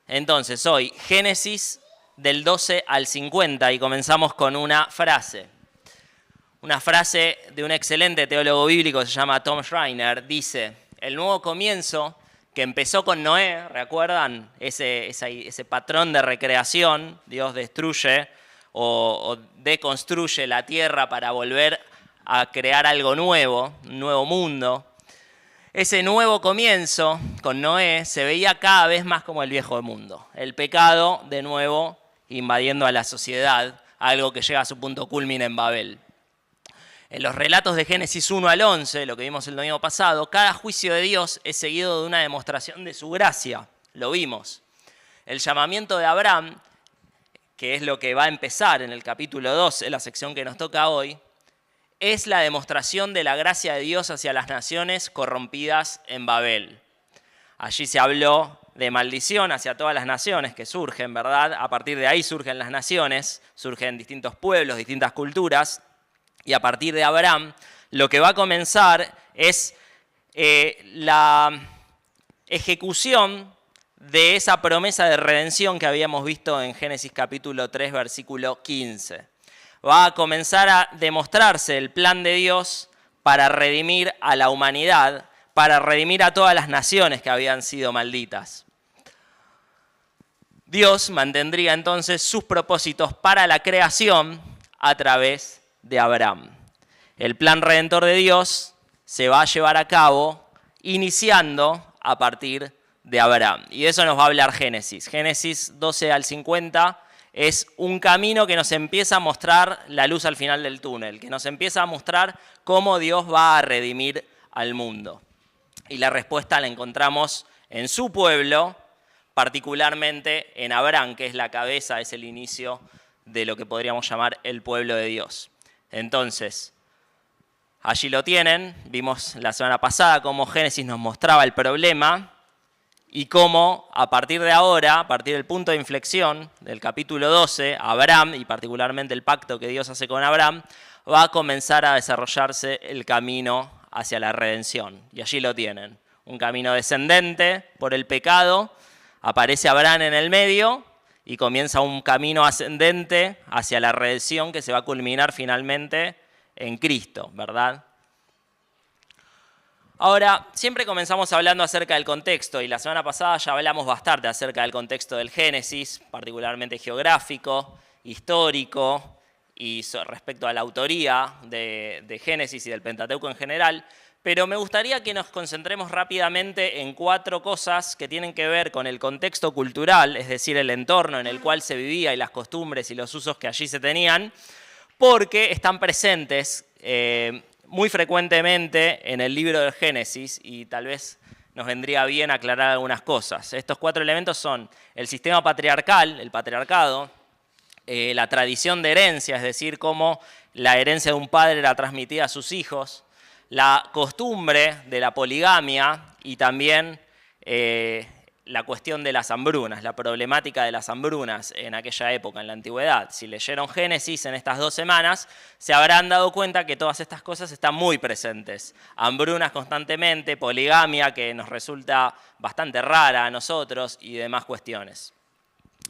Entonces, hoy, Génesis del 12 al 50, y comenzamos con una frase. Una frase de un excelente teólogo bíblico que se llama Tom Schreiner. Dice, el nuevo comienzo que empezó con Noé, ¿recuerdan? Ese patrón de recreación, Dios destruye o deconstruye la tierra para volver a crear algo nuevo, un nuevo mundo. Ese nuevo comienzo con Noé se veía cada vez más como el viejo mundo. El pecado, de nuevo, invadiendo a la sociedad, algo que llega a su punto culmine en Babel. En los relatos de Génesis 1 al 11, lo que vimos el domingo pasado, cada juicio de Dios es seguido de una demostración de su gracia. Lo vimos. El llamamiento de Abraham, que es lo que va a empezar en el capítulo 12, la sección que nos toca hoy, es la demostración de la gracia de Dios hacia las naciones corrompidas en Babel. Allí se habló de maldición hacia todas las naciones que surgen, ¿verdad? A partir de ahí surgen las naciones, surgen distintos pueblos, distintas culturas, y a partir de Abraham lo que va a comenzar es la ejecución de esa promesa de redención que habíamos visto en Génesis capítulo 3, versículo 15. Va a comenzar a demostrarse el plan de Dios para redimir a la humanidad, para redimir a todas las naciones que habían sido malditas. Dios mantendría entonces sus propósitos para la creación a través de Abraham. El plan redentor de Dios se va a llevar a cabo iniciando a partir de Abraham. Y de eso nos va a hablar Génesis. Génesis 12 al 50 es un camino que nos empieza a mostrar la luz al final del túnel, que nos empieza a mostrar cómo Dios va a redimir al mundo. Y la respuesta la encontramos en su pueblo, particularmente en Abraham, que es la cabeza, es el inicio de lo que podríamos llamar el pueblo de Dios. Entonces, allí lo tienen, vimos la semana pasada cómo Génesis nos mostraba el problema y cómo a partir de ahora, a partir del punto de inflexión del capítulo 12, Abraham, y particularmente el pacto que Dios hace con Abraham, va a comenzar a desarrollarse el camino hacia la redención. Y allí lo tienen, un camino descendente por el pecado, aparece Abraham en el medio, y comienza un camino ascendente hacia la redención que se va a culminar finalmente en Cristo, ¿verdad? Ahora, siempre comenzamos hablando acerca del contexto, y la semana pasada ya hablamos bastante acerca del contexto del Génesis, particularmente geográfico, histórico, y respecto a la autoría de Génesis y del Pentateuco en general. Pero me gustaría que nos concentremos rápidamente en 4 cosas que tienen que ver con el contexto cultural, es decir, el entorno en el cual se vivía y las costumbres y los usos que allí se tenían, porque están presentes muy frecuentemente en el libro del Génesis y tal vez nos vendría bien aclarar algunas cosas. Estos 4 elementos son el sistema patriarcal, el patriarcado, la tradición de herencia, es decir, cómo la herencia de un padre era transmitida a sus hijos, la costumbre de la poligamia y también la cuestión de las hambrunas, la problemática de las hambrunas en aquella época, en la antigüedad. Si leyeron Génesis en estas 2 semanas, se habrán dado cuenta que todas estas cosas están muy presentes. Hambrunas constantemente, poligamia que nos resulta bastante rara a nosotros y demás cuestiones.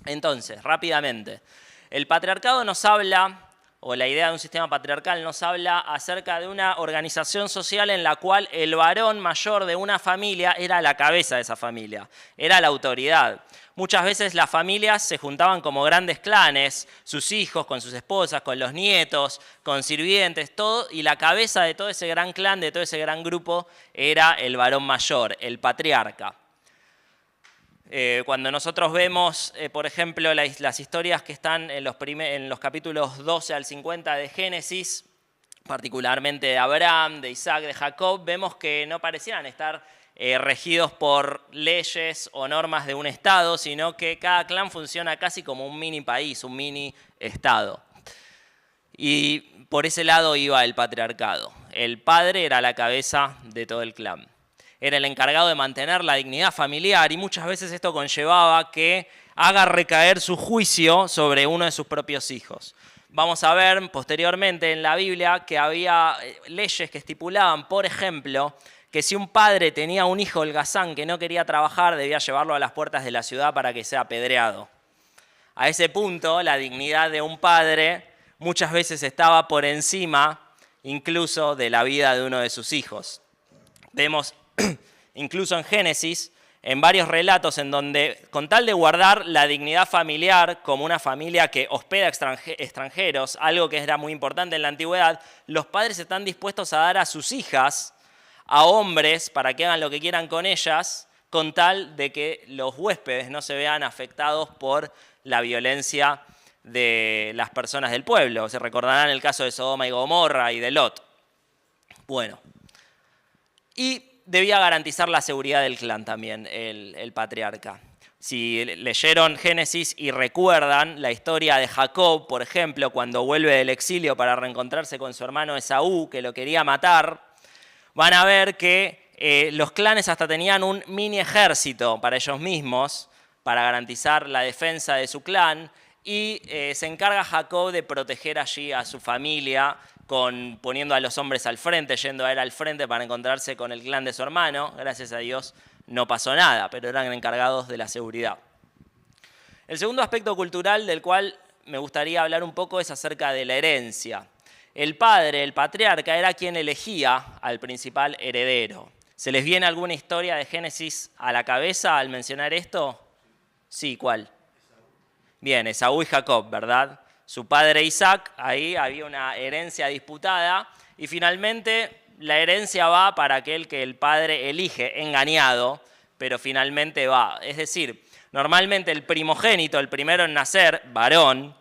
Entonces, rápidamente, el patriarcado nos habla, o la idea de un sistema patriarcal nos habla acerca de una organización social en la cual el varón mayor de una familia era la cabeza de esa familia, era la autoridad. Muchas veces las familias se juntaban como grandes clanes, sus hijos con sus esposas, con los nietos, con sirvientes, todo, y la cabeza de todo ese gran clan, de todo ese gran grupo, era el varón mayor, el patriarca. Cuando nosotros vemos, por ejemplo, las historias que están en los capítulos 12 al 50 de Génesis, particularmente de Abraham, de Isaac, de Jacob, vemos que no parecían estar regidos por leyes o normas de un estado, sino que cada clan funciona casi como un mini país, un mini estado. Y por ese lado iba el patriarcado. El padre era la cabeza de todo el clan. Era el encargado de mantener la dignidad familiar y muchas veces esto conllevaba que haga recaer su juicio sobre uno de sus propios hijos. Vamos a ver posteriormente en la Biblia que había leyes que estipulaban, por ejemplo, que si un padre tenía un hijo holgazán que no quería trabajar, debía llevarlo a las puertas de la ciudad para que sea apedreado. A ese punto, la dignidad de un padre muchas veces estaba por encima incluso de la vida de uno de sus hijos. Vemos incluso en Génesis, en varios relatos en donde, con tal de guardar la dignidad familiar como una familia que hospeda extranjeros, algo que era muy importante en la antigüedad, los padres están dispuestos a dar a sus hijas a hombres para que hagan lo que quieran con ellas, con tal de que los huéspedes no se vean afectados por la violencia de las personas del pueblo. Se recordarán el caso de Sodoma y Gomorra y de Lot. Bueno, y debía garantizar la seguridad del clan también, el patriarca. Si leyeron Génesis y recuerdan la historia de Jacob, por ejemplo, cuando vuelve del exilio para reencontrarse con su hermano Esaú, que lo quería matar, van a ver que los clanes hasta tenían un mini ejército para ellos mismos, para garantizar la defensa de su clan, y se encarga Jacob de proteger allí a su familia, poniendo a los hombres al frente, yendo a él al frente para encontrarse con el clan de su hermano. Gracias a Dios no pasó nada, pero eran encargados de la seguridad. El segundo aspecto cultural del cual me gustaría hablar un poco es acerca de la herencia. El padre, el patriarca, era quien elegía al principal heredero. ¿Se les viene alguna historia de Génesis a la cabeza al mencionar esto? Sí, ¿cuál? Bien, Esaú y Jacob, ¿verdad? Su padre Isaac, ahí había una herencia disputada y finalmente la herencia va para aquel que el padre elige, engañado, pero finalmente va. Es decir, normalmente el primogénito, el primero en nacer, varón,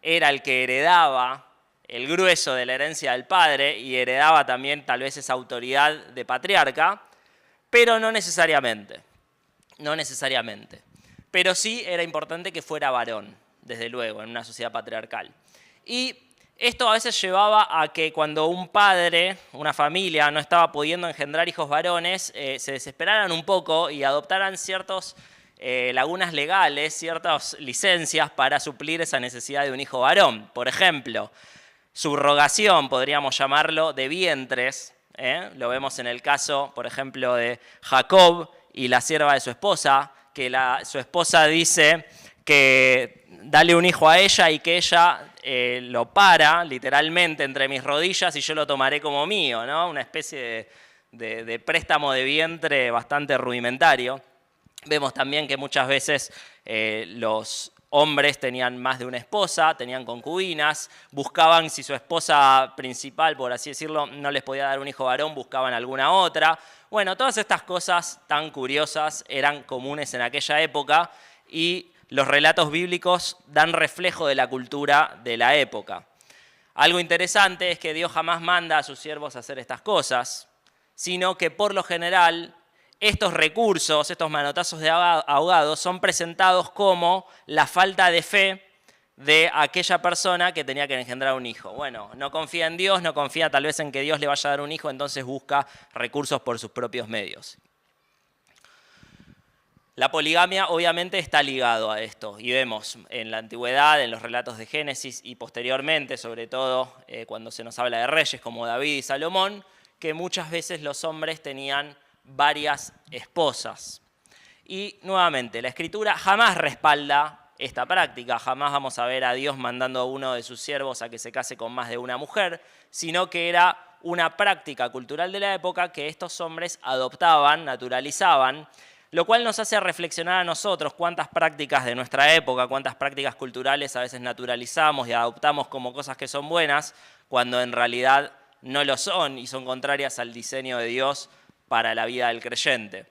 era el que heredaba el grueso de la herencia del padre y heredaba también tal vez esa autoridad de patriarca, pero no necesariamente. No necesariamente. Pero sí era importante que fuera varón, desde luego, en una sociedad patriarcal. Y esto a veces llevaba a que cuando un padre, una familia, no estaba pudiendo engendrar hijos varones, se desesperaran un poco y adoptaran ciertas lagunas legales, ciertas licencias para suplir esa necesidad de un hijo varón. Por ejemplo, subrogación, podríamos llamarlo, de vientres. Lo vemos en el caso, por ejemplo, de Jacob y la sierva de su esposa, que su esposa dice que dale un hijo a ella y que ella lo para literalmente entre mis rodillas y yo lo tomaré como mío, ¿no? Una especie de préstamo de vientre bastante rudimentario. Vemos también que muchas veces los hombres tenían más de una esposa, tenían concubinas, buscaban, si su esposa principal, por así decirlo, no les podía dar un hijo varón, buscaban alguna otra. Bueno, todas estas cosas tan curiosas eran comunes en aquella época y los relatos bíblicos dan reflejo de la cultura de la época. Algo interesante es que Dios jamás manda a sus siervos a hacer estas cosas, sino que por lo general estos recursos, estos manotazos de ahogado, son presentados como la falta de fe de aquella persona que tenía que engendrar un hijo. Bueno, no confía en Dios, no confía tal vez en que Dios le vaya a dar un hijo, entonces busca recursos por sus propios medios. La poligamia obviamente está ligado a esto y vemos en la antigüedad, en los relatos de Génesis y posteriormente, sobre todo cuando se nos habla de reyes como David y Salomón, que muchas veces los hombres tenían varias esposas. Y nuevamente, la Escritura jamás respalda esta práctica, jamás vamos a ver a Dios mandando a uno de sus siervos a que se case con más de una mujer, sino que era una práctica cultural de la época que estos hombres adoptaban, naturalizaban, lo cual nos hace reflexionar a nosotros cuántas prácticas de nuestra época, cuántas prácticas culturales a veces naturalizamos y adoptamos como cosas que son buenas, cuando en realidad no lo son y son contrarias al diseño de Dios para la vida del creyente.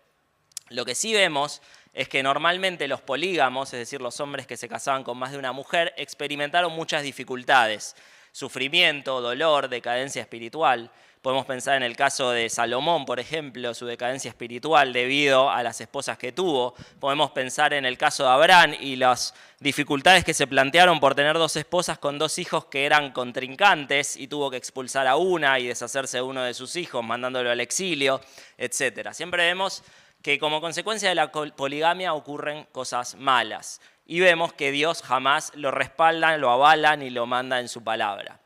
Lo que sí vemos es que normalmente los polígamos, es decir, los hombres que se casaban con más de una mujer, experimentaron muchas dificultades, sufrimiento, dolor, decadencia espiritual. Podemos pensar en el caso de Salomón, por ejemplo, su decadencia espiritual debido a las esposas que tuvo. Podemos pensar en el caso de Abraham y las dificultades que se plantearon por tener dos esposas con dos hijos que eran contrincantes y tuvo que expulsar a una y deshacerse de uno de sus hijos, mandándolo al exilio, etc. Siempre vemos que como consecuencia de la poligamia ocurren cosas malas. Y vemos que Dios jamás lo respalda, lo avala ni lo manda en su palabra.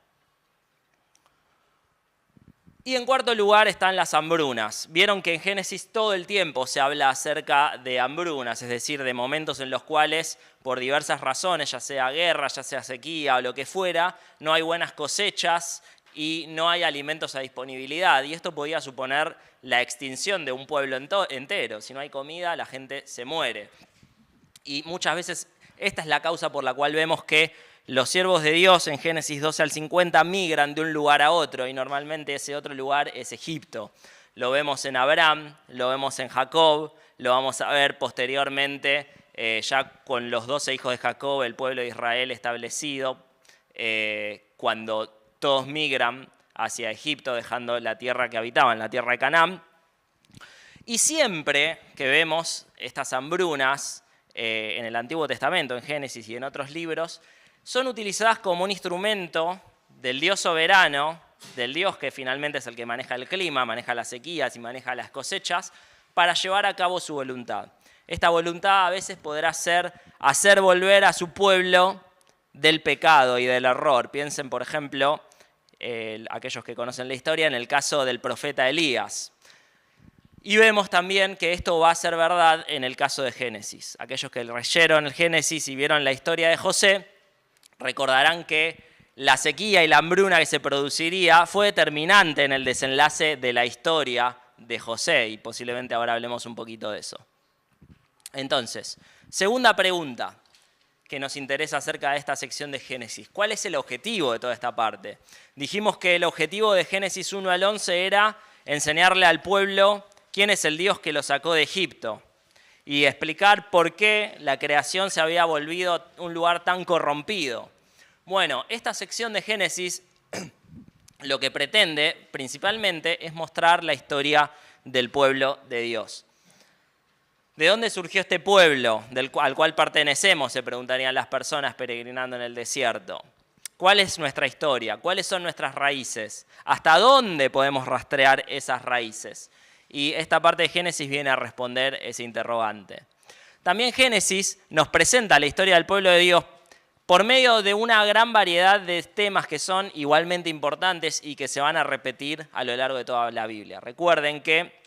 Y en cuarto lugar están las hambrunas. Vieron que en Génesis todo el tiempo se habla acerca de hambrunas, es decir, de momentos en los cuales, por diversas razones, ya sea guerra, ya sea sequía o lo que fuera, no hay buenas cosechas y no hay alimentos a disponibilidad. Y esto podía suponer la extinción de un pueblo entero. Si no hay comida, la gente se muere. Y muchas veces esta es la causa por la cual vemos que los siervos de Dios en Génesis 12 al 50 migran de un lugar a otro y normalmente ese otro lugar es Egipto. Lo vemos en Abraham, lo vemos en Jacob, lo vamos a ver posteriormente ya con los 12 hijos de Jacob, el pueblo de Israel establecido, cuando todos migran hacia Egipto dejando la tierra que habitaban, la tierra de Canaán. Y siempre que vemos estas hambrunas en el Antiguo Testamento, en Génesis y en otros libros, son utilizadas como un instrumento del Dios soberano, del Dios que finalmente es el que maneja el clima, maneja las sequías y maneja las cosechas, para llevar a cabo su voluntad. Esta voluntad a veces podrá ser hacer volver a su pueblo del pecado y del error. Piensen, por ejemplo, aquellos que conocen la historia, en el caso del profeta Elías. Y vemos también que esto va a ser verdad en el caso de Génesis. Aquellos que leyeron el Génesis y vieron la historia de José, recordarán que la sequía y la hambruna que se produciría fue determinante en el desenlace de la historia de José, y posiblemente ahora hablemos un poquito de eso. Entonces, segunda pregunta que nos interesa acerca de esta sección de Génesis. ¿Cuál es el objetivo de toda esta parte? Dijimos que el objetivo de Génesis 1 al 11 era enseñarle al pueblo quién es el Dios que lo sacó de Egipto y explicar por qué la creación se había volvido un lugar tan corrompido. Bueno, esta sección de Génesis lo que pretende principalmente es mostrar la historia del pueblo de Dios. ¿De dónde surgió este pueblo al cual pertenecemos?, se preguntarían las personas peregrinando en el desierto. ¿Cuál es nuestra historia? ¿Cuáles son nuestras raíces? ¿Hasta dónde podemos rastrear esas raíces? Y esta parte de Génesis viene a responder ese interrogante. También Génesis nos presenta la historia del pueblo de Dios por medio de una gran variedad de temas que son igualmente importantes y que se van a repetir a lo largo de toda la Biblia. Recuerden que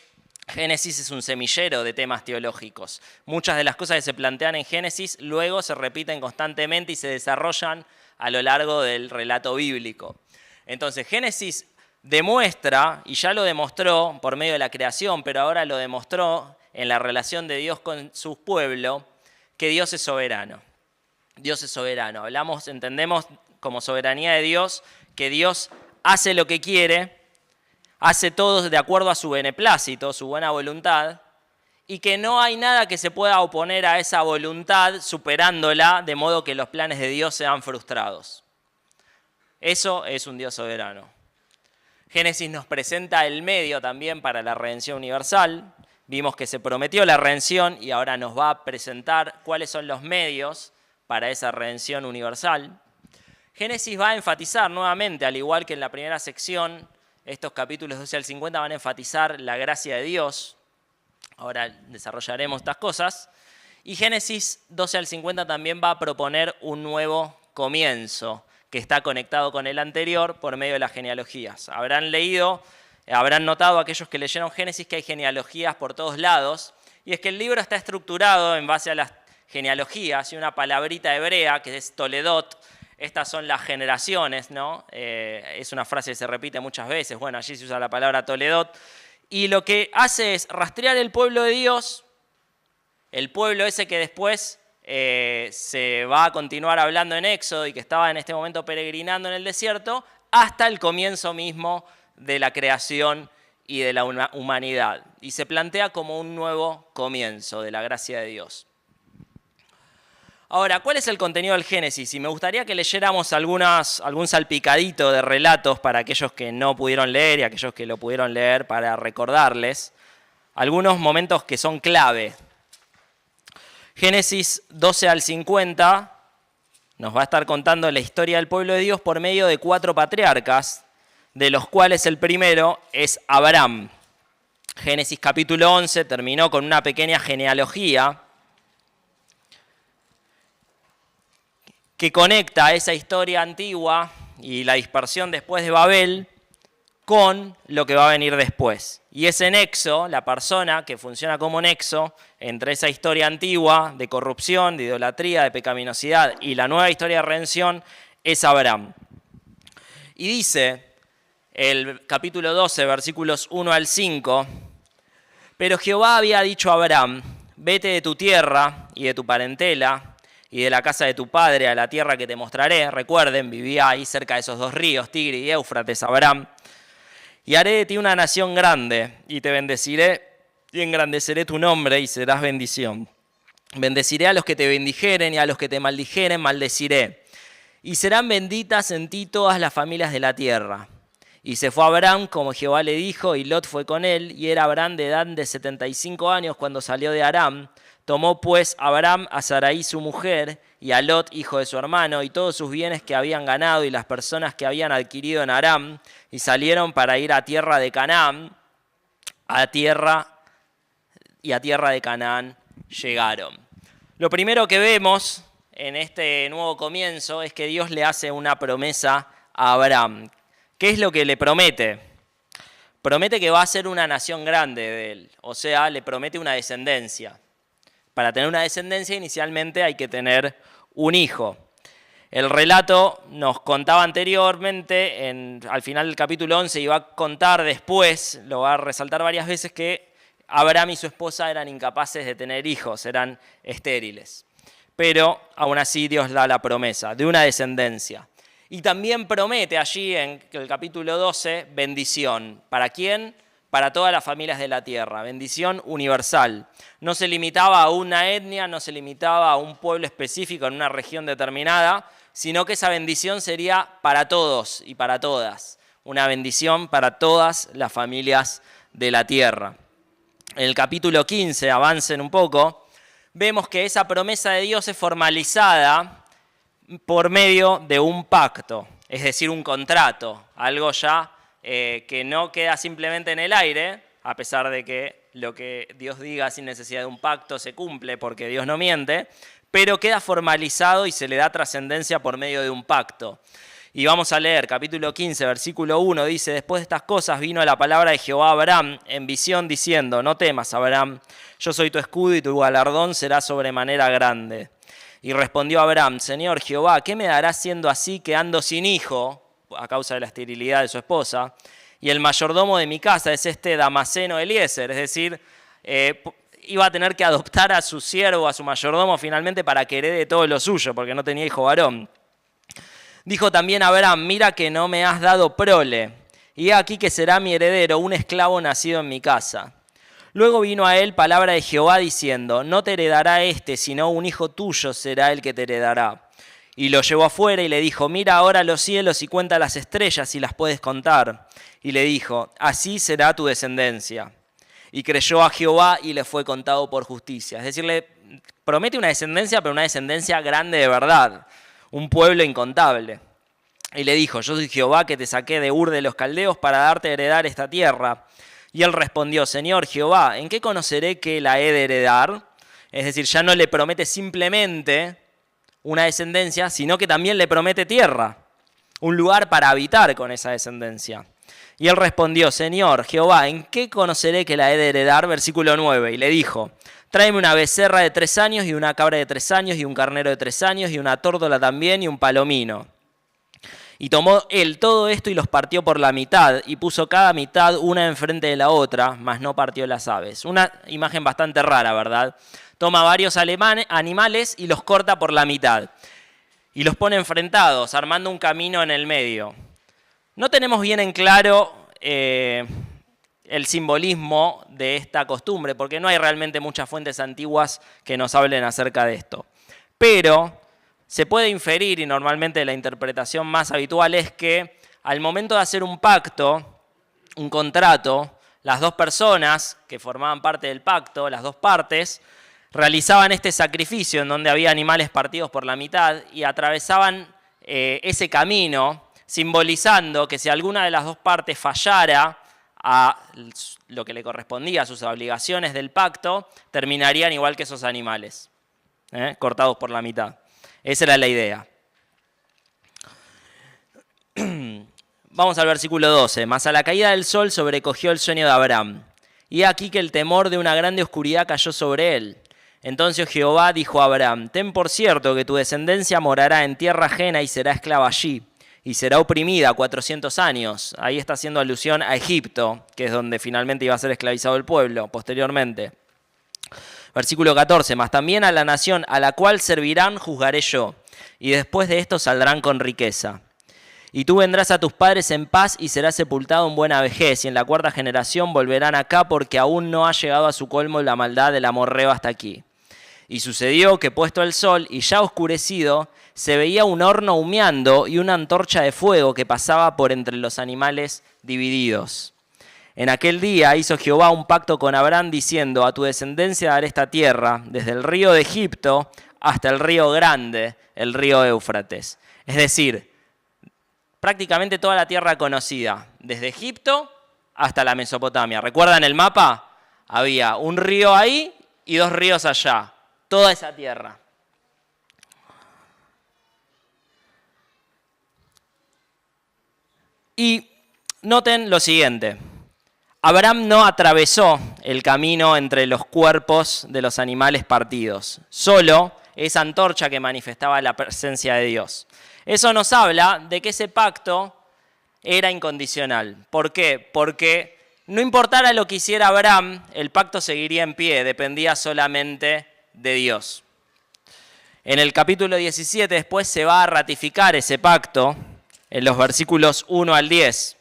Génesis es un semillero de temas teológicos. Muchas de las cosas que se plantean en Génesis luego se repiten constantemente y se desarrollan a lo largo del relato bíblico. Entonces, Génesis demuestra, y ya lo demostró por medio de la creación, pero ahora lo demostró en la relación de Dios con su pueblo, que Dios es soberano. Dios es soberano. Entendemos como soberanía de Dios que Dios hace lo que quiere, hace todo de acuerdo a su beneplácito, su buena voluntad, y que no hay nada que se pueda oponer a esa voluntad superándola de modo que los planes de Dios sean frustrados. Eso es un Dios soberano. Génesis nos presenta el medio también para la redención universal. Vimos que se prometió la redención y ahora nos va a presentar cuáles son los medios para esa redención universal. Génesis va a enfatizar nuevamente, al igual que en la primera sección, estos capítulos 12 al 50 van a enfatizar la gracia de Dios. Ahora desarrollaremos estas cosas. Y Génesis 12 al 50 también va a proponer un nuevo comienzo que está conectado con el anterior por medio de las genealogías. Habrán notado aquellos que leyeron Génesis que hay genealogías por todos lados. Y es que el libro está estructurado en base a las genealogías y una palabrita hebrea que es Toledot. Estas son las generaciones, ¿no? Es una frase que se repite muchas veces. Bueno, allí se usa la palabra Toledot. Y lo que hace es rastrear el pueblo de Dios, el pueblo ese que después se va a continuar hablando en Éxodo y que estaba en este momento peregrinando en el desierto, hasta el comienzo mismo de la creación y de la humanidad. Y se plantea como un nuevo comienzo de la gracia de Dios. Ahora, ¿cuál es el contenido del Génesis? Y me gustaría que leyéramos algún salpicadito de relatos para aquellos que no pudieron leer y aquellos que lo pudieron leer para recordarles algunos momentos que son clave. Génesis 12 al 50 nos va a estar contando la historia del pueblo de Dios por medio de 4 patriarcas, de los cuales el primero es Abraham. Génesis capítulo 11 terminó con una pequeña genealogía que conecta esa historia antigua y la dispersión después de Babel con lo que va a venir después. Y ese nexo, la persona que funciona como nexo entre esa historia antigua de corrupción, de idolatría, de pecaminosidad y la nueva historia de redención, es Abraham. Y dice el capítulo 12, versículos 1 al 5, pero Jehová había dicho a Abraham, vete de tu tierra y de tu parentela y de la casa de tu padre a la tierra que te mostraré. Recuerden, vivía ahí cerca de esos dos ríos, Tigris y Éufrates, Abraham. Y haré de ti una nación grande, y te bendeciré, y engrandeceré tu nombre, y serás bendición. Bendeciré a los que te bendijeren, y a los que te maldijeren, maldeciré. Y serán benditas en ti todas las familias de la tierra. Y se fue Abraham, como Jehová le dijo, y Lot fue con él, y era Abraham de edad de 75 años cuando salió de Aram. Tomó pues Abraham a Sarai su mujer, y a Lot, hijo de su hermano, y todos sus bienes que habían ganado, y las personas que habían adquirido en Aram, y salieron para ir a tierra de Canaán, a tierra de Canaán llegaron. Lo primero que vemos en este nuevo comienzo es que Dios le hace una promesa a Abraham. ¿Qué es lo que le promete? Promete que va a ser una nación grande de él, o sea, le promete una descendencia. Para tener una descendencia inicialmente hay que tener un hijo. El relato nos contaba anteriormente, al final del capítulo 11, y va a contar después, lo va a resaltar varias veces, que Abraham y su esposa eran incapaces de tener hijos, eran estériles. Pero aún así Dios da la promesa de una descendencia. Y también promete allí en el capítulo 12 bendición. ¿Para quién? Para todas las familias de la tierra. Bendición universal. No se limitaba a una etnia, no se limitaba a un pueblo específico en una región determinada, sino que esa bendición sería para todos y para todas. Una bendición para todas las familias de la tierra. En el capítulo 15, avancen un poco, vemos que esa promesa de Dios es formalizada por medio de un pacto, es decir, un contrato, algo ya que no queda simplemente en el aire, a pesar de que lo que Dios diga sin necesidad de un pacto se cumple porque Dios no miente, pero queda formalizado y se le da trascendencia por medio de un pacto. Y vamos a leer, capítulo 15, versículo 1, dice, después de estas cosas vino la palabra de Jehová a Abraham en visión diciendo, no temas, Abraham, yo soy tu escudo y tu galardón será sobremanera grande. Y respondió Abraham, Señor Jehová, ¿qué me darás siendo así que ando sin hijo, a causa de la esterilidad de su esposa? Y el mayordomo de mi casa es este Damaseno Eliezer, es decir, iba a tener que adoptar a su siervo, a su mayordomo finalmente para que herede todo lo suyo, porque no tenía hijo varón. Dijo también Abraham, mira que no me has dado prole, y he aquí que será mi heredero, un esclavo nacido en mi casa. Luego vino a él palabra de Jehová diciendo, no te heredará este, sino un hijo tuyo será el que te heredará. Y lo llevó afuera y le dijo, mira ahora los cielos y cuenta las estrellas si las puedes contar. Y le dijo, así será tu descendencia. Y creyó a Jehová y le fue contado por justicia. Es decir, le promete una descendencia, pero una descendencia grande de verdad, un pueblo incontable. Y le dijo, yo soy Jehová que te saqué de Ur de los Caldeos para darte a heredar esta tierra. Y él respondió, Señor Jehová, ¿en qué conoceré que la he de heredar? Es decir, ya no le promete simplemente una descendencia, sino que también le promete tierra, un lugar para habitar con esa descendencia. Y él respondió, Señor Jehová, ¿en qué conoceré que la he de heredar? Versículo 9, y le dijo, tráeme una becerra de 3 años y una cabra de 3 años y un carnero de 3 años y una tórtola también y un palomino. Y tomó él todo esto y los partió por la mitad, y puso cada mitad una enfrente de la otra, mas no partió las aves. Una imagen bastante rara, ¿verdad? Toma varios animales y los corta por la mitad. Y los pone enfrentados, armando un camino en el medio. No tenemos bien en claro el simbolismo de esta costumbre, porque no hay realmente muchas fuentes antiguas que nos hablen acerca de esto. Pero se puede inferir, y normalmente la interpretación más habitual es que al momento de hacer un pacto, un contrato, las dos personas que formaban parte del pacto, las dos partes, realizaban este sacrificio en donde había animales partidos por la mitad y atravesaban ese camino, simbolizando que si alguna de las dos partes fallara a lo que le correspondía, a sus obligaciones del pacto, terminarían igual que esos animales, cortados por la mitad. Esa era la idea. Vamos al versículo 12. Mas a la caída del sol sobrecogió el sueño de Abraham. Y aquí que el temor de una grande oscuridad cayó sobre él. Entonces Jehová dijo a Abraham, ten por cierto que tu descendencia morará en tierra ajena y será esclava allí, y será oprimida 400 años. Ahí está haciendo alusión a Egipto, que es donde finalmente iba a ser esclavizado el pueblo posteriormente. Versículo 14, mas también a la nación a la cual servirán juzgaré yo, y después de esto saldrán con riqueza. Y tú vendrás a tus padres en paz y serás sepultado en buena vejez, y en la cuarta generación volverán acá porque aún no ha llegado a su colmo la maldad del amorreo hasta aquí. Y sucedió que puesto el sol y ya oscurecido, se veía un horno humeando y una antorcha de fuego que pasaba por entre los animales divididos. En aquel día hizo Jehová un pacto con Abraham diciendo, a tu descendencia daré esta tierra, desde el río de Egipto hasta el río grande, el río Éufrates. Es decir, prácticamente toda la tierra conocida, desde Egipto hasta la Mesopotamia. ¿Recuerdan el mapa? Había un río ahí y 2 ríos allá, toda esa tierra. Y noten lo siguiente, Abraham no atravesó el camino entre los cuerpos de los animales partidos, solo esa antorcha que manifestaba la presencia de Dios. Eso nos habla de que ese pacto era incondicional. ¿Por qué? Porque no importara lo que hiciera Abraham, el pacto seguiría en pie, dependía solamente de Dios. En el capítulo 17 después se va a ratificar ese pacto en los versículos 1 al 10.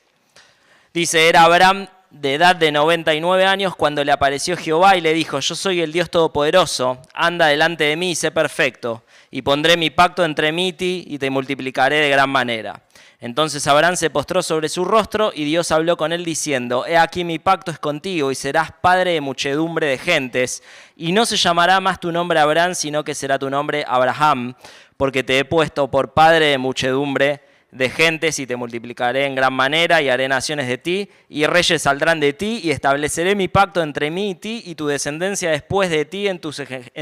Dice, era Abraham de edad de 99 años cuando le apareció Jehová y le dijo, yo soy el Dios Todopoderoso, anda delante de mí y sé perfecto, y pondré mi pacto entre mí y ti y te multiplicaré de gran manera. Entonces Abraham se postró sobre su rostro y Dios habló con él diciendo, he aquí mi pacto es contigo y serás padre de muchedumbre de gentes, y no se llamará más tu nombre Abraham, sino que será tu nombre Abraham, porque te he puesto por padre de muchedumbre de gentes y te multiplicaré en gran manera y haré naciones de ti y reyes saldrán de ti y estableceré mi pacto entre mí y ti y tu descendencia después de ti en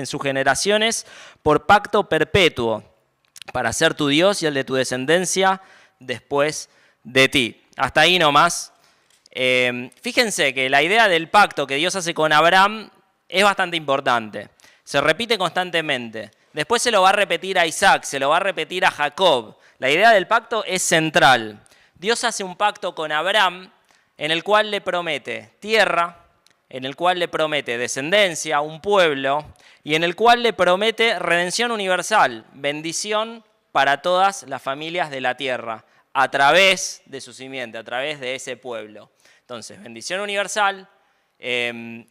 sus generaciones por pacto perpetuo para ser tu Dios y el de tu descendencia después de ti. Hasta ahí nomás. Fíjense que la idea del pacto que Dios hace con Abraham es bastante importante. Se repite constantemente. Después se lo va a repetir a Isaac, se lo va a repetir a Jacob. La idea del pacto es central. Dios hace un pacto con Abraham en el cual le promete tierra, en el cual le promete descendencia, un pueblo, y en el cual le promete redención universal, bendición para todas las familias de la tierra, a través de su simiente, a través de ese pueblo. Entonces, bendición universal,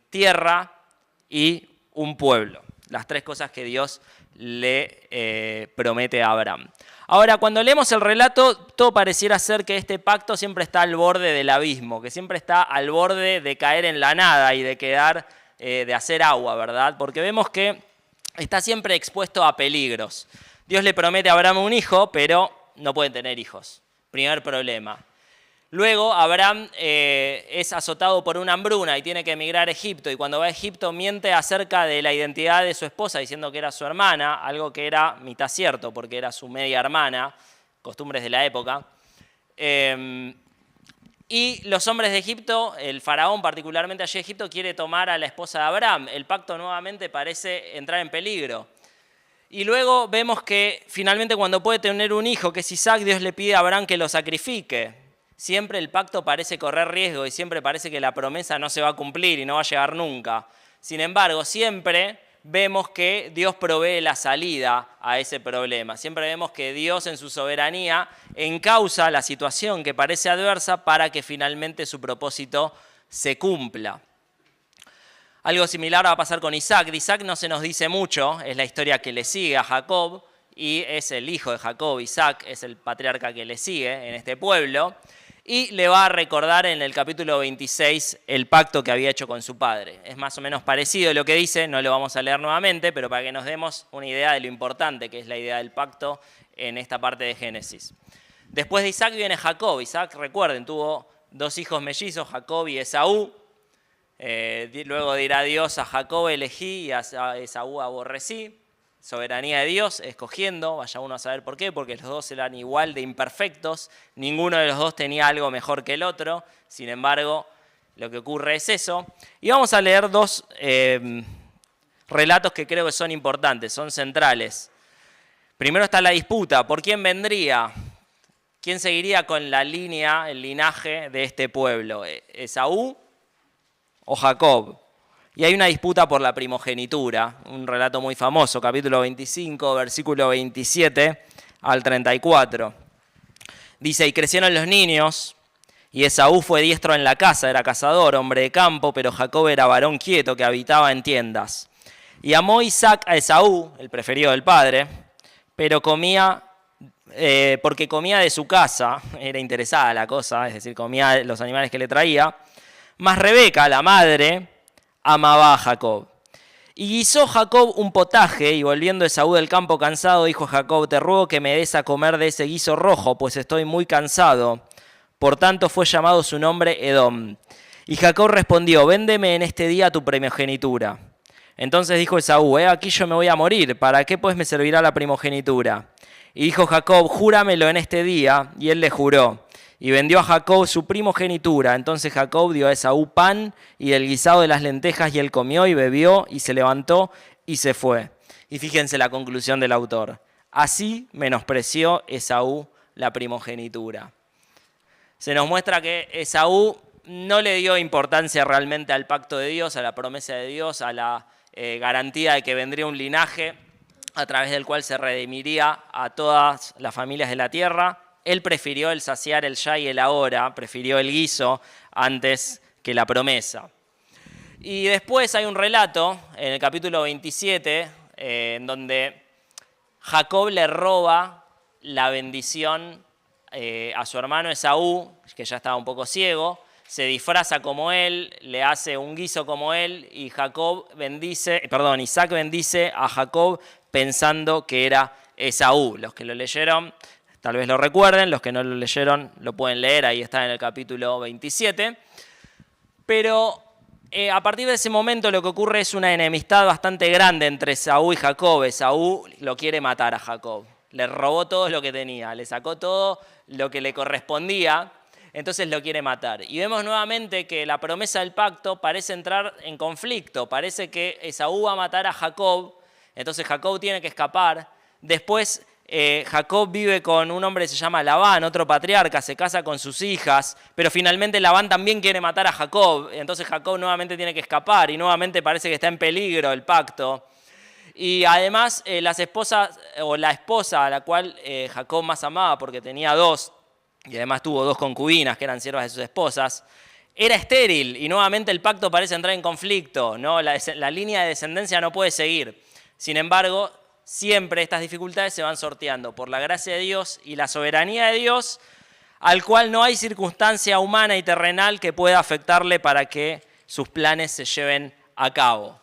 tierra y un pueblo. Las 3 cosas que Dios le promete a Abraham. Ahora, cuando leemos el relato, todo pareciera ser que este pacto siempre está al borde del abismo, que siempre está al borde de caer en la nada y de quedar, de hacer agua, ¿verdad? Porque vemos que está siempre expuesto a peligros. Dios le promete a Abraham un hijo, pero no puede tener hijos. Primer problema. Luego Abraham es azotado por una hambruna y tiene que emigrar a Egipto, y cuando va a Egipto miente acerca de la identidad de su esposa diciendo que era su hermana, algo que era mitad cierto porque era su media hermana, costumbres de la época. Y los hombres de Egipto, el faraón particularmente allí en Egipto, quiere tomar a la esposa de Abraham. El pacto nuevamente parece entrar en peligro. Y luego vemos que finalmente cuando puede tener un hijo, que es Isaac, Dios le pide a Abraham que lo sacrifique. Siempre el pacto parece correr riesgo y siempre parece que la promesa no se va a cumplir y no va a llegar nunca. Sin embargo, siempre vemos que Dios provee la salida a ese problema. Siempre vemos que Dios en su soberanía encausa la situación que parece adversa para que finalmente su propósito se cumpla. Algo similar va a pasar con Isaac. De Isaac no se nos dice mucho, es la historia que le sigue a Jacob y es el hijo de Jacob. Isaac es el patriarca que le sigue en este pueblo. Y le va a recordar en el capítulo 26 el pacto que había hecho con su padre. Es más o menos parecido a lo que dice, no lo vamos a leer nuevamente, pero para que nos demos una idea de lo importante que es la idea del pacto en esta parte de Génesis. Después de Isaac viene Jacob. Isaac, recuerden, tuvo 2 hijos mellizos, Jacob y Esaú. Luego dirá Dios, a Jacob elegí y a Esaú aborrecí. soberanía de Dios, escogiendo, vaya uno a saber por qué, porque los dos eran igual de imperfectos, ninguno de los dos tenía algo mejor que el otro, sin embargo, lo que ocurre es eso. Y vamos a leer dos relatos que creo que son importantes, son centrales. Primero está la disputa, ¿por quién vendría? ¿Quién seguiría con la línea, el linaje de este pueblo? ¿Esaú o Jacob? Y hay una disputa por la primogenitura, un relato muy famoso, capítulo 25, versículo 27 al 34. Dice, y crecieron los niños, y Esaú fue diestro en la casa, era cazador, hombre de campo, pero Jacob era varón quieto que habitaba en tiendas. Y amó Isaac a Esaú, el preferido del padre, pero porque comía de su casa, era interesada la cosa, es decir, comía los animales que le traía, mas Rebeca, la madre, amaba a Jacob. Y guisó Jacob un potaje, y volviendo Esaú del campo cansado, dijo a Jacob, te ruego que me des a comer de ese guiso rojo, pues estoy muy cansado. Por tanto fue llamado su nombre Edom. Y Jacob respondió, véndeme en este día tu primogenitura. Entonces dijo Esaú, aquí yo me voy a morir, ¿para qué pues me servirá la primogenitura? Y dijo Jacob, júramelo en este día, y él le juró. Y vendió a Jacob su primogenitura. Entonces Jacob dio a Esaú pan y el guisado de las lentejas, y él comió y bebió, y se levantó y se fue. Y fíjense la conclusión del autor. Así menospreció Esaú la primogenitura. Se nos muestra que Esaú no le dio importancia realmente al pacto de Dios, a la promesa de Dios, a la garantía de que vendría un linaje a través del cual se redimiría a todas las familias de la tierra. Él prefirió el saciar el ya y el ahora, prefirió el guiso antes que la promesa. Y después hay un relato en el capítulo 27 en donde Jacob le roba la bendición a su hermano Esaú, que ya estaba un poco ciego, se disfraza como él, le hace un guiso como él y Isaac bendice a Jacob pensando que era Esaú. Los que lo leyeron tal vez lo recuerden, los que no lo leyeron lo pueden leer, ahí está en el capítulo 27. Pero a partir de ese momento lo que ocurre es una enemistad bastante grande entre Esaú y Jacob. Esaú lo quiere matar a Jacob, le robó todo lo que tenía, le sacó todo lo que le correspondía, entonces lo quiere matar. Y vemos nuevamente que la promesa del pacto parece entrar en conflicto, parece que Esaú va a matar a Jacob, entonces Jacob tiene que escapar. Después Jacob vive con un hombre que se llama Labán, otro patriarca, se casa con sus hijas, pero finalmente Labán también quiere matar a Jacob, entonces Jacob nuevamente tiene que escapar y nuevamente parece que está en peligro el pacto. Y además la esposa a la cual Jacob más amaba, porque tenía dos, y además tuvo dos concubinas que eran siervas de sus esposas, era estéril y nuevamente el pacto parece entrar en conflicto, ¿no? La línea de descendencia no puede seguir. Sin embargo, siempre estas dificultades se van sorteando por la gracia de Dios y la soberanía de Dios, al cual no hay circunstancia humana y terrenal que pueda afectarle para que sus planes se lleven a cabo.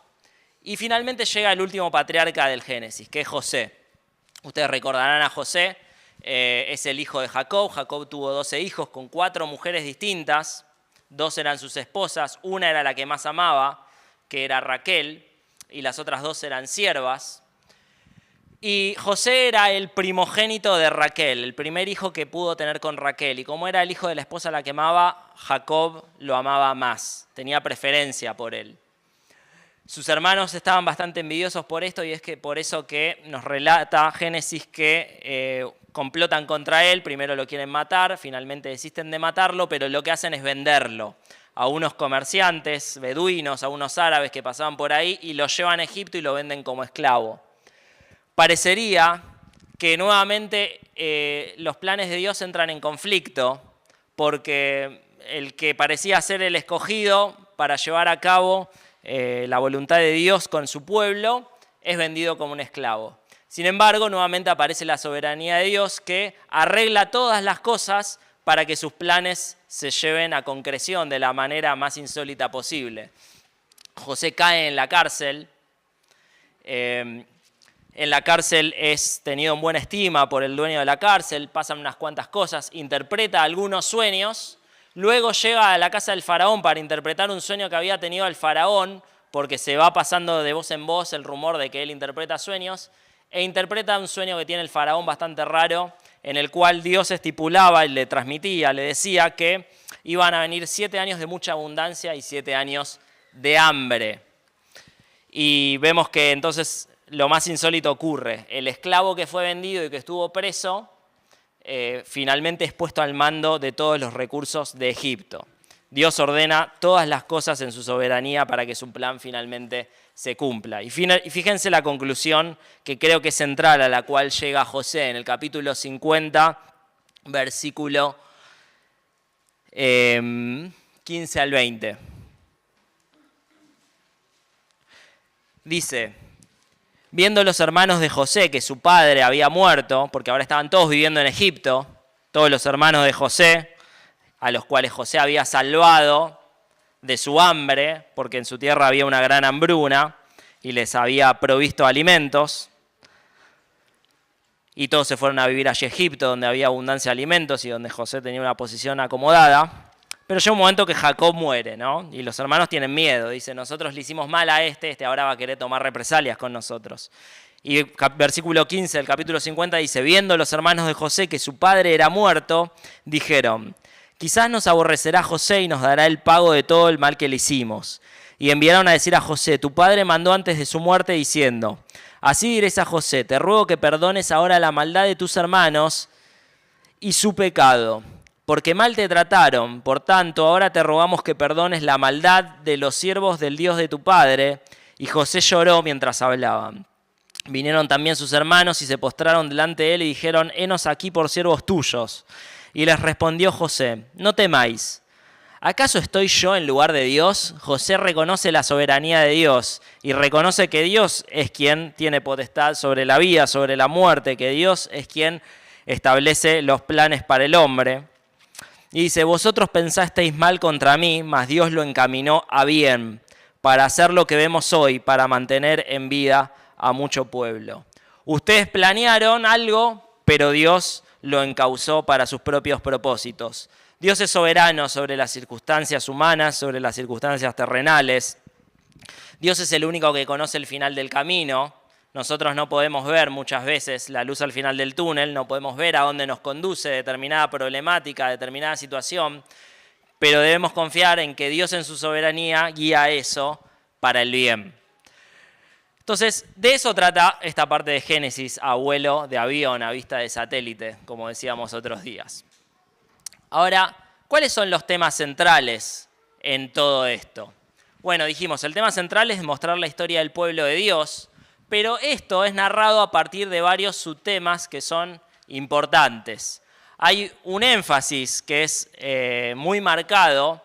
Y finalmente llega el último patriarca del Génesis, que es José. Ustedes recordarán a José, es el hijo de Jacob. Jacob tuvo 12 hijos con 4 mujeres distintas. 2 eran sus esposas, una era la que más amaba, que era Raquel, y las otras 2 eran siervas. Y José era el primogénito de Raquel, el primer hijo que pudo tener con Raquel. Y como era el hijo de la esposa a la que amaba, Jacob lo amaba más, tenía preferencia por él. Sus hermanos estaban bastante envidiosos por esto y es que por eso que nos relata Génesis que complotan contra él, primero lo quieren matar, finalmente desisten de matarlo, pero lo que hacen es venderlo a unos comerciantes beduinos, a unos árabes que pasaban por ahí y lo llevan a Egipto y lo venden como esclavo. Parecería que nuevamente los planes de Dios entran en conflicto porque el que parecía ser el escogido para llevar a cabo la voluntad de Dios con su pueblo es vendido como un esclavo. Sin embargo, nuevamente aparece la soberanía de Dios que arregla todas las cosas para que sus planes se lleven a concreción de la manera más insólita posible. José cae en la cárcel. En la cárcel es tenido en buena estima por el dueño de la cárcel, pasan unas cuantas cosas, interpreta algunos sueños, luego llega a la casa del faraón para interpretar un sueño que había tenido el faraón, porque se va pasando de voz en voz el rumor de que él interpreta sueños, e interpreta un sueño que tiene el faraón bastante raro, en el cual Dios estipulaba y le transmitía, le decía que iban a venir 7 años de mucha abundancia y 7 años de hambre. Y vemos que entonces lo más insólito ocurre. El esclavo que fue vendido y que estuvo preso, finalmente es puesto al mando de todos los recursos de Egipto. Dios ordena todas las cosas en su soberanía para que su plan finalmente se cumpla. Y fíjense la conclusión que creo que es central a la cual llega José en el capítulo 50, versículo 15 al 20. Dice: viendo los hermanos de José que su padre había muerto, porque ahora estaban todos viviendo en Egipto, todos los hermanos de José, a los cuales José había salvado de su hambre, porque en su tierra había una gran hambruna, y les había provisto alimentos, y todos se fueron a vivir allí a Egipto, donde había abundancia de alimentos y donde José tenía una posición acomodada. Pero llega un momento que Jacob muere, ¿no? Y los hermanos tienen miedo, dicen: nosotros le hicimos mal a este ahora va a querer tomar represalias con nosotros. Y versículo 15 del capítulo 50 dice: viendo los hermanos de José que su padre era muerto, dijeron: quizás nos aborrecerá José y nos dará el pago de todo el mal que le hicimos. Y enviaron a decir a José: tu padre mandó antes de su muerte diciendo: así diréis a José, te ruego que perdones ahora la maldad de tus hermanos y su pecado, porque mal te trataron. Por tanto, ahora te rogamos que perdones la maldad de los siervos del Dios de tu padre. Y José lloró mientras hablaban. Vinieron también sus hermanos y se postraron delante de él y dijeron: henos aquí por siervos tuyos. Y les respondió José: no temáis. ¿Acaso estoy yo en lugar de Dios? José reconoce la soberanía de Dios y reconoce que Dios es quien tiene potestad sobre la vida, sobre la muerte, que Dios es quien establece los planes para el hombre. Y dice: vosotros pensasteis mal contra mí, mas Dios lo encaminó a bien, para hacer lo que vemos hoy, para mantener en vida a mucho pueblo. Ustedes planearon algo, pero Dios lo encauzó para sus propios propósitos. Dios es soberano sobre las circunstancias humanas, sobre las circunstancias terrenales. Dios es el único que conoce el final del camino. Nosotros no podemos ver muchas veces la luz al final del túnel, no podemos ver a dónde nos conduce determinada problemática, determinada situación, pero debemos confiar en que Dios en su soberanía guía eso para el bien. Entonces, de eso trata esta parte de Génesis, a vuelo de avión, a vista de satélite, como decíamos otros días. Ahora, ¿cuáles son los temas centrales en todo esto? Bueno, dijimos, el tema central es mostrar la historia del pueblo de Dios, pero esto es narrado a partir de varios subtemas que son importantes. Hay un énfasis que es muy marcado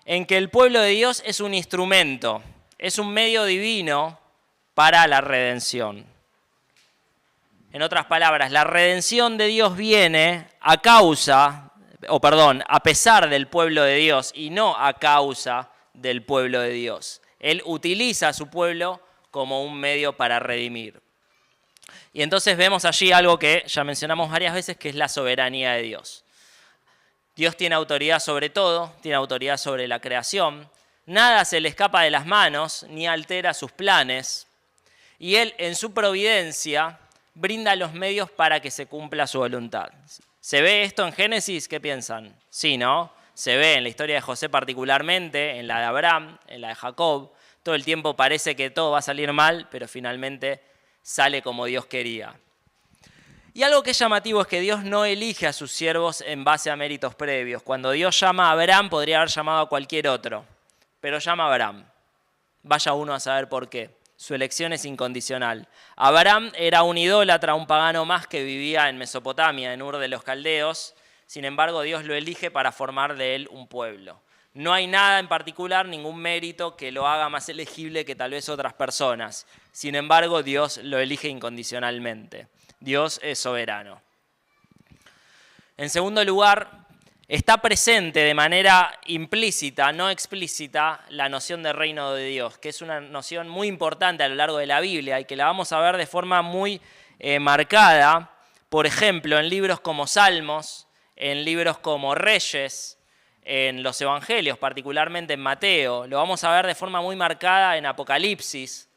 en que el pueblo de Dios es un instrumento, es un medio divino para la redención. En otras palabras, la redención de Dios viene a pesar del pueblo de Dios y no a causa del pueblo de Dios. Él utiliza a su pueblo como un medio para redimir. Y entonces vemos allí algo que ya mencionamos varias veces, que es la soberanía de Dios. Dios tiene autoridad sobre todo, tiene autoridad sobre la creación. Nada se le escapa de las manos ni altera sus planes. Y Él, en su providencia, brinda los medios para que se cumpla su voluntad. ¿Se ve esto en Génesis? ¿Qué piensan? Sí, ¿no? Se ve en la historia de José particularmente, en la de Abraham, en la de Jacob. Todo el tiempo parece que todo va a salir mal, pero finalmente sale como Dios quería. Y algo que es llamativo es que Dios no elige a sus siervos en base a méritos previos. Cuando Dios llama a Abraham, podría haber llamado a cualquier otro, pero llama a Abraham. Vaya uno a saber por qué. Su elección es incondicional. Abraham era un idólatra, un pagano más que vivía en Mesopotamia, en Ur de los Caldeos. Sin embargo, Dios lo elige para formar de él un pueblo. No hay nada en particular, ningún mérito que lo haga más elegible que tal vez otras personas. Sin embargo, Dios lo elige incondicionalmente. Dios es soberano. En segundo lugar, está presente de manera implícita, no explícita, la noción de reino de Dios, que es una noción muy importante a lo largo de la Biblia y que la vamos a ver de forma muy marcada, por ejemplo, en libros como Salmos, en libros como Reyes, en los Evangelios, particularmente en Mateo. Lo vamos a ver de forma muy marcada en Apocalipsis,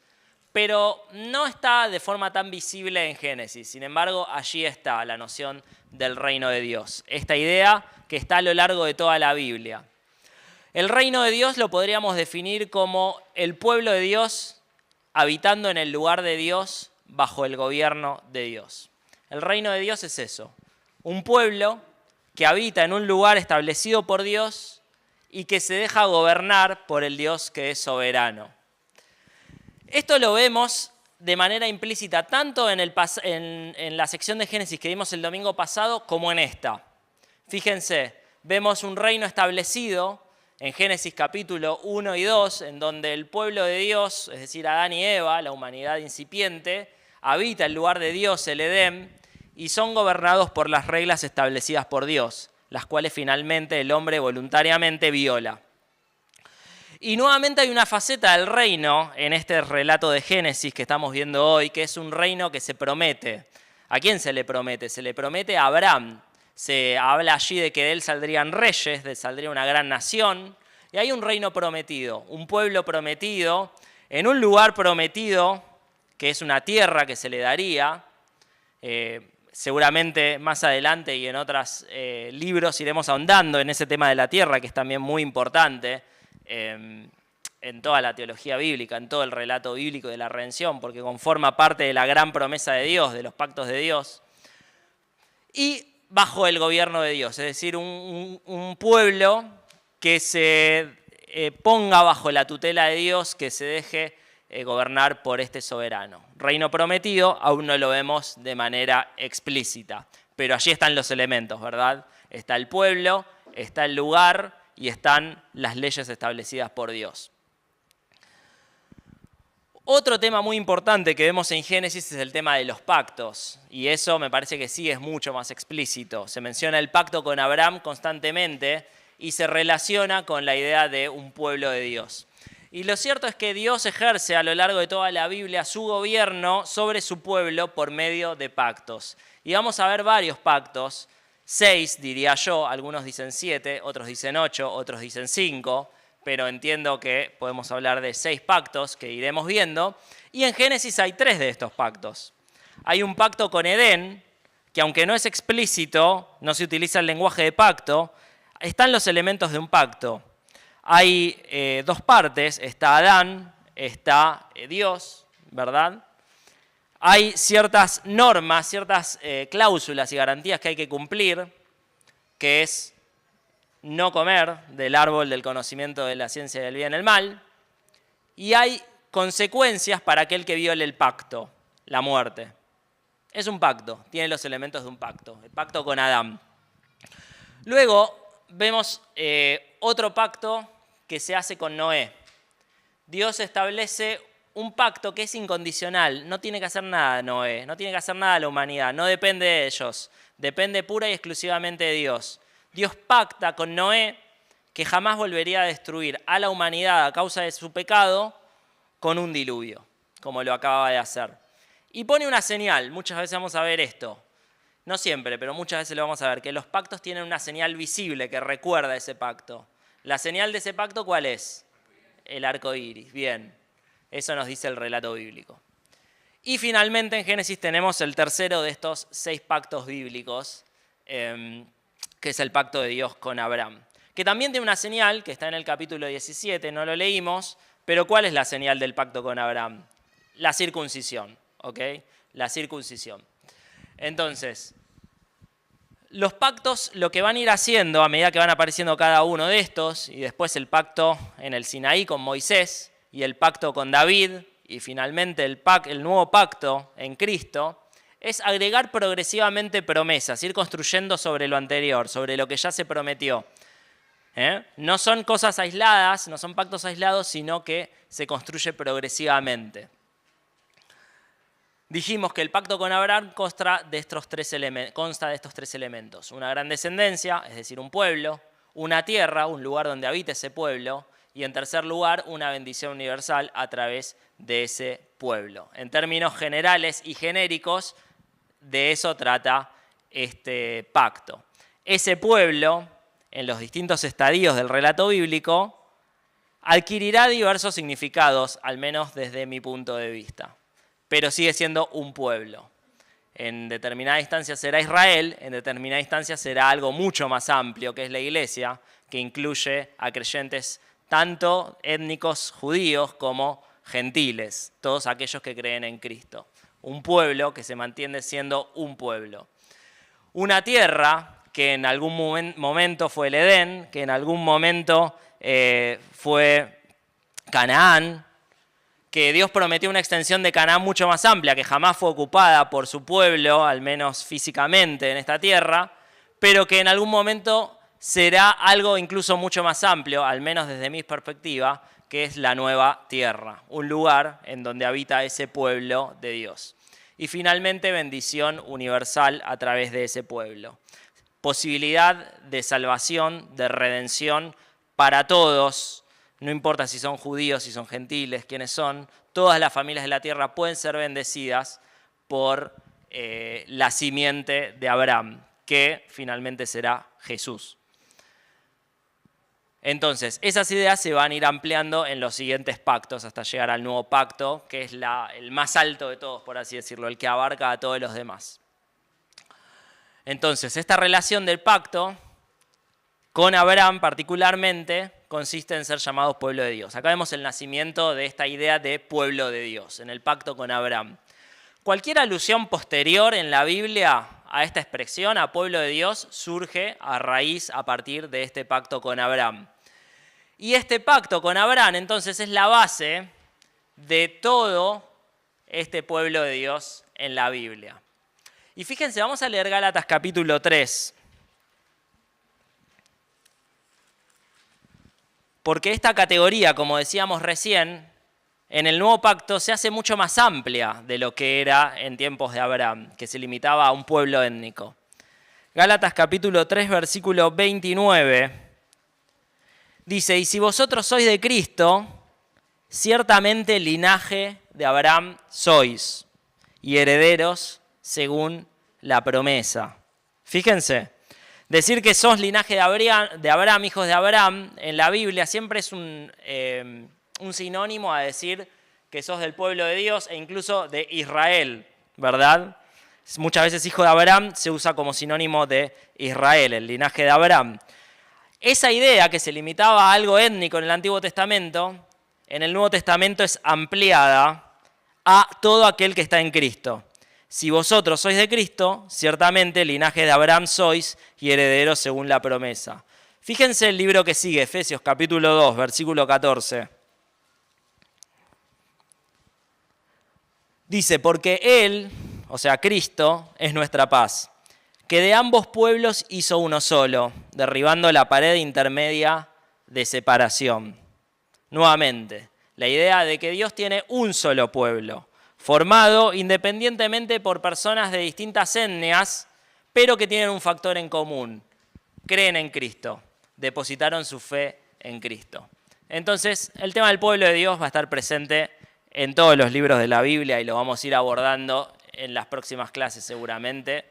pero no está de forma tan visible en Génesis. Sin embargo, allí está la noción del reino de Dios, esta idea que está a lo largo de toda la Biblia. El reino de Dios lo podríamos definir como el pueblo de Dios habitando en el lugar de Dios bajo el gobierno de Dios. El reino de Dios es eso, un pueblo que habita en un lugar establecido por Dios y que se deja gobernar por el Dios que es soberano. Esto lo vemos de manera implícita tanto en la sección de Génesis que vimos el domingo pasado como en esta. Fíjense, vemos un reino establecido en Génesis capítulo 1 y 2, en donde el pueblo de Dios, es decir, Adán y Eva, la humanidad incipiente, habita el lugar de Dios, el Edén, y son gobernados por las reglas establecidas por Dios, las cuales finalmente el hombre voluntariamente viola. Y nuevamente hay una faceta del reino en este relato de Génesis que estamos viendo hoy, que es un reino que se promete. ¿A quién se le promete? Se le promete a Abraham. Se habla allí de que de él saldrían reyes, de saldría una gran nación. Y hay un reino prometido, un pueblo prometido, en un lugar prometido, que es una tierra que se le daría. Seguramente más adelante y en otros libros iremos ahondando en ese tema de la tierra, que es también muy importante en toda la teología bíblica, en todo el relato bíblico de la redención, porque conforma parte de la gran promesa de Dios, de los pactos de Dios. Y bajo el gobierno de Dios, es decir, un pueblo que se ponga bajo la tutela de Dios, que se deje gobernar por este soberano. Reino prometido aún no lo vemos de manera explícita, pero allí están los elementos, ¿verdad? Está el pueblo, está el lugar y están las leyes establecidas por Dios. Otro tema muy importante que vemos en Génesis es el tema de los pactos, y eso me parece que sí es mucho más explícito. Se menciona el pacto con Abraham constantemente y se relaciona con la idea de un pueblo de Dios. Y lo cierto es que Dios ejerce a lo largo de toda la Biblia su gobierno sobre su pueblo por medio de pactos. Y vamos a ver varios pactos, 6 diría yo, algunos dicen 7, otros dicen 8, otros dicen 5, pero entiendo que podemos hablar de 6 pactos que iremos viendo. Y en Génesis hay 3 de estos pactos. Hay un pacto con Edén, que aunque no es explícito, no se utiliza el lenguaje de pacto, están los elementos de un pacto. Hay 2 partes, está Adán, está Dios, ¿verdad? Hay ciertas normas, ciertas cláusulas y garantías que hay que cumplir, que es no comer del árbol del conocimiento de la ciencia del bien y el mal, y hay consecuencias para aquel que viole el pacto, la muerte. Es un pacto, tiene los elementos de un pacto, el pacto con Adán. Luego vemos otro pacto que se hace con Noé. Dios establece un pacto que es incondicional, no tiene que hacer nada Noé, no tiene que hacer nada la humanidad, no depende de ellos, depende pura y exclusivamente de Dios. Dios pacta con Noé que jamás volvería a destruir a la humanidad a causa de su pecado con un diluvio, como lo acababa de hacer. Y pone una señal, muchas veces vamos a ver esto, no siempre, pero muchas veces lo vamos a ver, que los pactos tienen una señal visible que recuerda ese pacto. ¿La señal de ese pacto cuál es? El arco iris, bien, eso nos dice el relato bíblico. Y finalmente en Génesis tenemos el tercero de estos 6 pactos bíblicos, que es el pacto de Dios con Abraham, que también tiene una señal, que está en el capítulo 17, no lo leímos, pero ¿cuál es la señal del pacto con Abraham? La circuncisión, ¿ok? La circuncisión. Entonces, los pactos lo que van a ir haciendo a medida que van apareciendo cada uno de estos, y después el pacto en el Sinaí con Moisés, y el pacto con David, y finalmente el nuevo pacto en Cristo, es agregar progresivamente promesas, ir construyendo sobre lo anterior, sobre lo que ya se prometió. No son cosas aisladas, no son pactos aislados, sino que se construye progresivamente. Dijimos que el pacto con Abraham consta de estos 3 elementos. Una gran descendencia, es decir, un pueblo, una tierra, un lugar donde habita ese pueblo, y en tercer lugar, una bendición universal a través de ese pueblo. En términos generales y genéricos, de eso trata este pacto. Ese pueblo, en los distintos estadios del relato bíblico, adquirirá diversos significados, al menos desde mi punto de vista, pero sigue siendo un pueblo. En determinada instancia será Israel, en determinada instancia será algo mucho más amplio, que es la iglesia, que incluye a creyentes tanto étnicos judíos como gentiles, todos aquellos que creen en Cristo. Un pueblo que se mantiene siendo un pueblo. Una tierra que en algún momento fue el Edén, que en algún momento fue Canaán, que Dios prometió una extensión de Canaán mucho más amplia, que jamás fue ocupada por su pueblo, al menos físicamente en esta tierra, pero que en algún momento será algo incluso mucho más amplio, al menos desde mi perspectiva, que es la nueva tierra, un lugar en donde habita ese pueblo de Dios. Y finalmente, bendición universal a través de ese pueblo. Posibilidad de salvación, de redención para todos, no importa si son judíos, si son gentiles, quiénes son, todas las familias de la tierra pueden ser bendecidas por la simiente de Abraham, que finalmente será Jesús. Entonces, esas ideas se van a ir ampliando en los siguientes pactos hasta llegar al nuevo pacto, que es el más alto de todos, por así decirlo, el que abarca a todos los demás. Entonces, esta relación del pacto con Abraham particularmente consiste en ser llamados pueblo de Dios. Acá vemos el nacimiento de esta idea de pueblo de Dios, en el pacto con Abraham. Cualquier alusión posterior en la Biblia a esta expresión, a pueblo de Dios, surge a partir de este pacto con Abraham. Y este pacto con Abraham, entonces, es la base de todo este pueblo de Dios en la Biblia. Y fíjense, vamos a leer Gálatas capítulo 3. Porque esta categoría, como decíamos recién, en el nuevo pacto se hace mucho más amplia de lo que era en tiempos de Abraham, que se limitaba a un pueblo étnico. Gálatas capítulo 3, versículo 29. Dice, y si vosotros sois de Cristo, ciertamente linaje de Abraham sois, y herederos según la promesa. Fíjense, decir que sos linaje de Abraham, hijos de Abraham, en la Biblia siempre es un sinónimo a decir que sos del pueblo de Dios e incluso de Israel, ¿verdad? Muchas veces hijo de Abraham se usa como sinónimo de Israel, el linaje de Abraham. Esa idea que se limitaba a algo étnico en el Antiguo Testamento, en el Nuevo Testamento es ampliada a todo aquel que está en Cristo. Si vosotros sois de Cristo, ciertamente linaje de Abraham sois y herederos según la promesa. Fíjense el libro que sigue, Efesios capítulo 2, versículo 14. Dice, porque Él, o sea, Cristo, es nuestra paz, que de ambos pueblos hizo uno solo, derribando la pared intermedia de separación. Nuevamente, la idea de que Dios tiene un solo pueblo, formado independientemente por personas de distintas etnias, pero que tienen un factor en común. Creen en Cristo, depositaron su fe en Cristo. Entonces, el tema del pueblo de Dios va a estar presente en todos los libros de la Biblia y lo vamos a ir abordando en las próximas clases seguramente.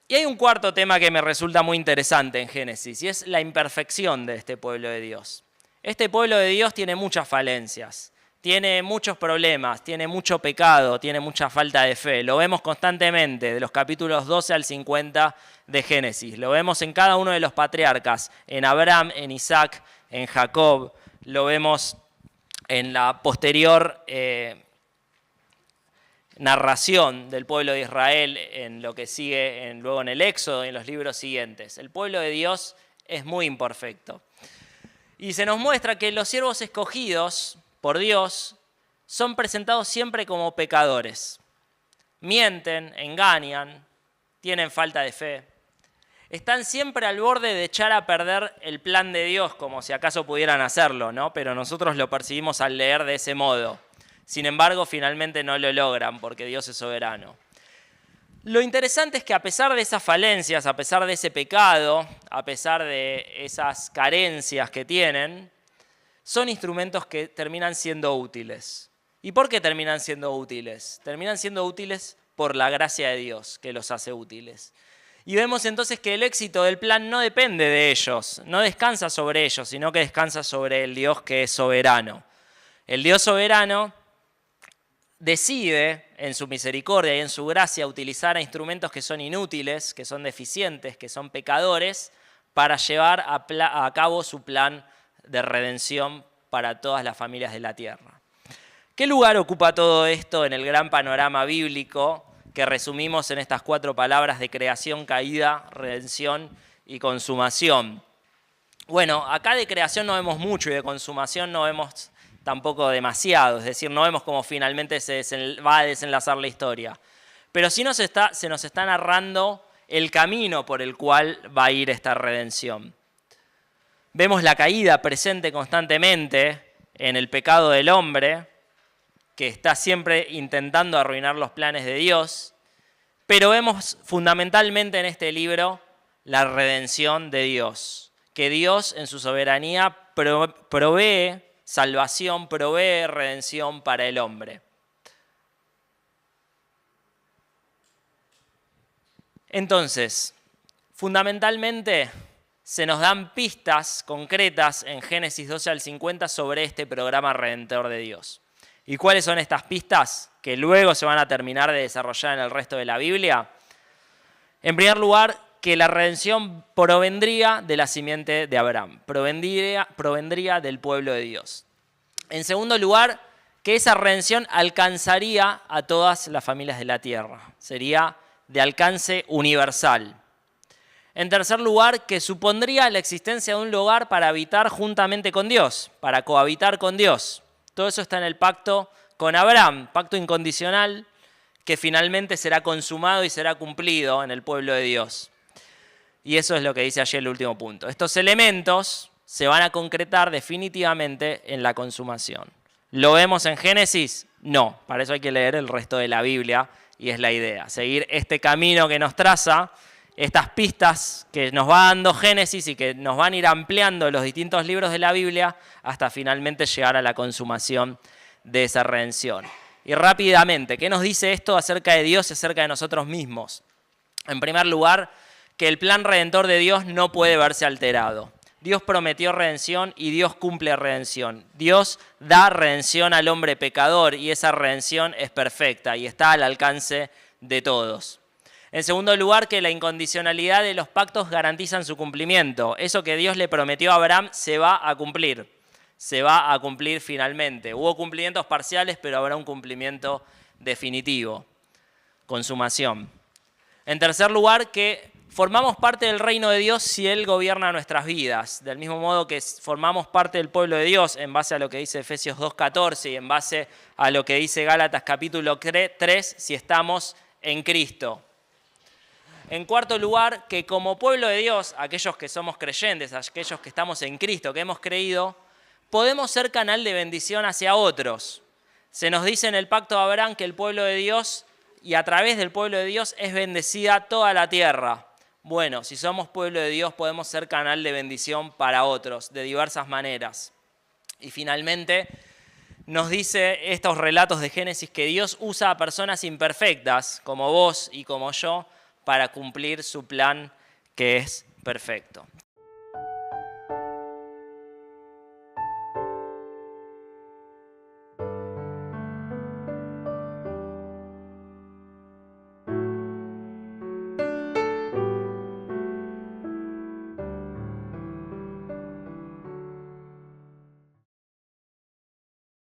Y hay un cuarto tema que me resulta muy interesante en Génesis, y es la imperfección de este pueblo de Dios. Este pueblo de Dios tiene muchas falencias, tiene muchos problemas, tiene mucho pecado, tiene mucha falta de fe. Lo vemos constantemente, de los capítulos 12 al 50 de Génesis. Lo vemos en cada uno de los patriarcas, en Abraham, en Isaac, en Jacob. Lo vemos en la posterior narración del pueblo de Israel, en lo que sigue luego en el Éxodo y en los libros siguientes. El pueblo de Dios es muy imperfecto. Y se nos muestra que los siervos escogidos por Dios son presentados siempre como pecadores. Mienten, engañan, tienen falta de fe. Están siempre al borde de echar a perder el plan de Dios, como si acaso pudieran hacerlo, ¿no? Pero nosotros lo percibimos al leer de ese modo. Sin embargo, finalmente no lo logran porque Dios es soberano. Lo interesante es que a pesar de esas falencias, a pesar de ese pecado, a pesar de esas carencias que tienen, son instrumentos que terminan siendo útiles. ¿Y por qué terminan siendo útiles? Terminan siendo útiles por la gracia de Dios que los hace útiles. Y vemos entonces que el éxito del plan no depende de ellos, no descansa sobre ellos, sino que descansa sobre el Dios que es soberano. El Dios soberano decide en su misericordia y en su gracia utilizar a instrumentos que son inútiles, que son deficientes, que son pecadores, para llevar a cabo su plan de redención para todas las familias de la tierra. ¿Qué lugar ocupa todo esto en el gran panorama bíblico que resumimos en estas 4 palabras de creación, caída, redención y consumación? Bueno, acá de creación no vemos mucho y de consumación no vemos tampoco demasiado, es decir, no vemos cómo finalmente va a desenlazar la historia. Pero sí se nos está narrando el camino por el cual va a ir esta redención. Vemos la caída presente constantemente en el pecado del hombre, que está siempre intentando arruinar los planes de Dios, pero vemos fundamentalmente en este libro la redención de Dios, que Dios en su soberanía provee salvación, provee redención para el hombre. Entonces, fundamentalmente se nos dan pistas concretas en Génesis 12 al 50 sobre este programa redentor de Dios. ¿Y cuáles son estas pistas que luego se van a terminar de desarrollar en el resto de la Biblia? En primer lugar, que la redención provendría de la simiente de Abraham, provendría del pueblo de Dios. En segundo lugar, que esa redención alcanzaría a todas las familias de la tierra, sería de alcance universal. En tercer lugar, que supondría la existencia de un lugar para habitar juntamente con Dios, para cohabitar con Dios. Todo eso está en el pacto con Abraham, pacto incondicional que finalmente será consumado y será cumplido en el pueblo de Dios. Y eso es lo que dice allí el último punto. Estos elementos se van a concretar definitivamente en la consumación. ¿Lo vemos en Génesis? No, para eso hay que leer el resto de la Biblia y es la idea, seguir este camino que nos traza, estas pistas que nos va dando Génesis y que nos van a ir ampliando los distintos libros de la Biblia hasta finalmente llegar a la consumación de esa redención. Y rápidamente, ¿qué nos dice esto acerca de Dios y acerca de nosotros mismos? En primer lugar, que el plan redentor de Dios no puede verse alterado. Dios prometió redención y Dios cumple redención. Dios da redención al hombre pecador y esa redención es perfecta y está al alcance de todos. En segundo lugar, que la incondicionalidad de los pactos garantizan su cumplimiento. Eso que Dios le prometió a Abraham se va a cumplir finalmente. Hubo cumplimientos parciales, pero habrá un cumplimiento definitivo. Consumación. En tercer lugar, que formamos parte del reino de Dios si Él gobierna nuestras vidas. Del mismo modo que formamos parte del pueblo de Dios en base a lo que dice Efesios 2:14 y en base a lo que dice Gálatas capítulo 3 si estamos en Cristo. En cuarto lugar, que como pueblo de Dios, aquellos que somos creyentes, aquellos que estamos en Cristo, que hemos creído, podemos ser canal de bendición hacia otros. Se nos dice en el pacto de Abraham que el pueblo de Dios y a través del pueblo de Dios es bendecida toda la tierra. Bueno, si somos pueblo de Dios podemos ser canal de bendición para otros de diversas maneras. Y finalmente nos dice estos relatos de Génesis que Dios usa a personas imperfectas como vos y como yo para cumplir su plan que es perfecto.